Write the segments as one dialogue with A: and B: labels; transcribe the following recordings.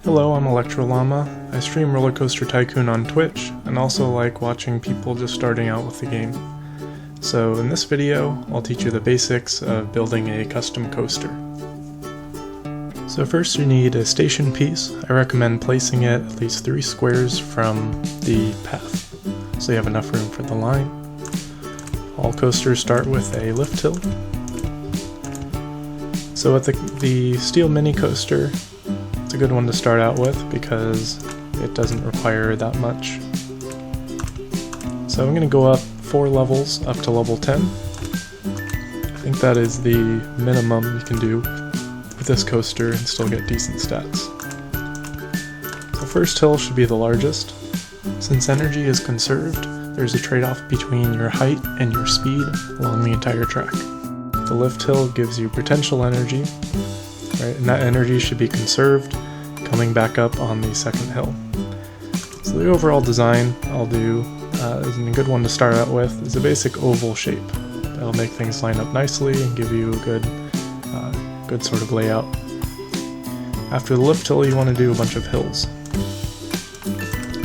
A: Hello, I'm ElectroLlama. I stream RollerCoaster Tycoon on Twitch, and also like watching people just starting out with the game. So in this video, I'll teach you the basics of building a custom coaster. So first you need a station piece. I recommend placing it at least 3 squares from the path, so you have enough room for the line. All coasters start with a lift hill. So with the steel mini coaster, it's a good one to start out with because it doesn't require that much. So I'm going to go up 4 levels up to level 10. I think that is the minimum you can do with this coaster and still get decent stats. So first hill should be the largest. Since energy is conserved, there's a trade-off between your height and your speed along the entire track. The lift hill gives you potential energy, right, and that energy should be conserved coming back up on the second hill. So the overall design I'll do is a good one to start out with is a basic oval shape. That'll make things line up nicely and give you a good sort of layout. After the lift hill, you want to do a bunch of hills.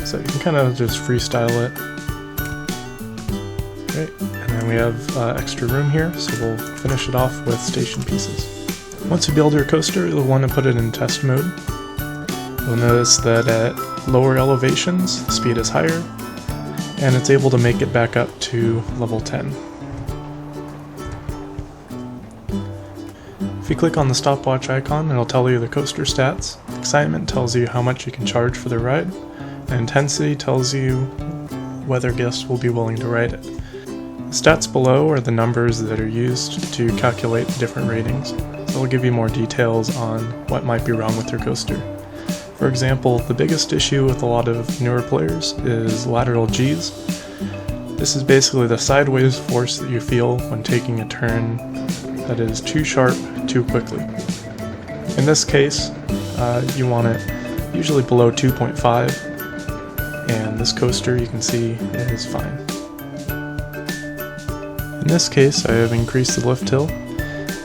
A: So you can kind of just freestyle it. Okay, and then we have extra room here, so we'll finish it off with station pieces. Once you build your coaster, you'll want to put it in test mode. You'll notice that at lower elevations, the speed is higher, and it's able to make it back up to level 10. If you click on the stopwatch icon, it'll tell you the coaster stats. Excitement tells you how much you can charge for the ride, and intensity tells you whether guests will be willing to ride it. The stats below are the numbers that are used to calculate the different ratings, so it'll give you more details on what might be wrong with your coaster. For example, the biggest issue with a lot of newer players is lateral Gs. This is basically the sideways force that you feel when taking a turn that is too sharp too quickly. In this case, you want it usually below 2.5, and this coaster you can see is fine. In this case, I have increased the lift hill,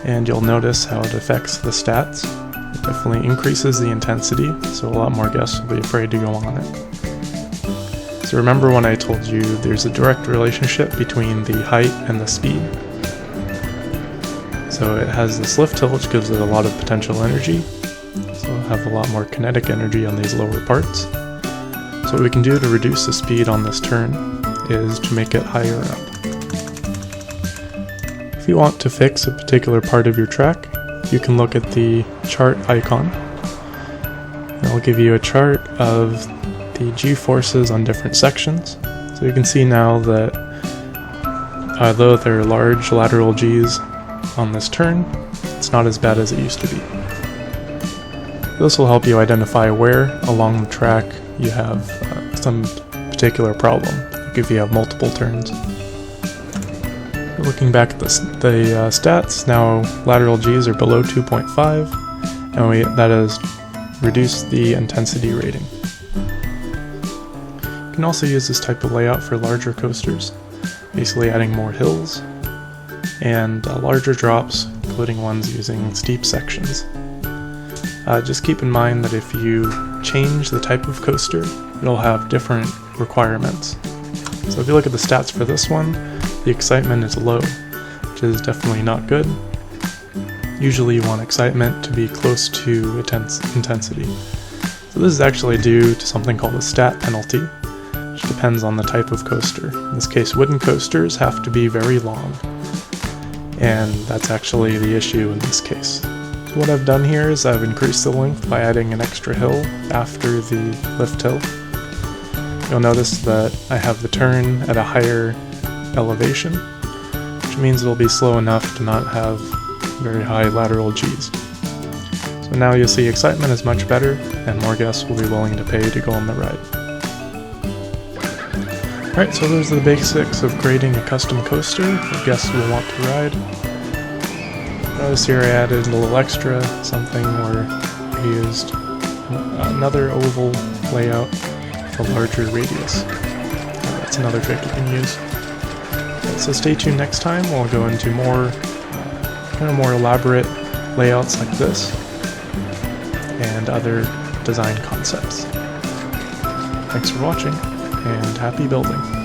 A: and you'll notice how it affects the stats. It definitely increases the intensity, so a lot more guests will be afraid to go on it. So remember when I told you there's a direct relationship between the height and the speed? So it has this lift hill, which gives it a lot of potential energy, so it'll have a lot more kinetic energy on these lower parts. So what we can do to reduce the speed on this turn is to make it higher up. If you want to fix a particular part of your track, you can look at the chart icon. It'll give you a chart of the G-forces on different sections. So you can see now that although there are large lateral Gs on this turn, it's not as bad as it used to be. This will help you identify where along the track you have some particular problem, like if you have multiple turns. Looking back at the stats, now lateral Gs are below 2.5, and that has reduced the intensity rating. You can also use this type of layout for larger coasters, basically adding more hills and larger drops, including ones using steep sections. Just keep in mind that if you change the type of coaster, it'll have different requirements. So if you look at the stats for this one, the excitement is low, which is definitely not good. Usually you want excitement to be close to intensity. So this is actually due to something called a stat penalty, which depends on the type of coaster. In this case, wooden coasters have to be very long, and that's actually the issue in this case. So what I've done here is I've increased the length by adding an extra hill after the lift hill. You'll notice that I have the turn at a higher elevation, which means it'll be slow enough to not have very high lateral Gs. So now you'll see excitement is much better, and more guests will be willing to pay to go on the ride. Alright, so those are the basics of creating a custom coaster that guests will want to ride. Notice here I added a little extra, something where I used another oval layout for larger radius. That's another trick you can use. So stay tuned next time. We'll go into more elaborate layouts like this and other design concepts. Thanks for watching, and happy building!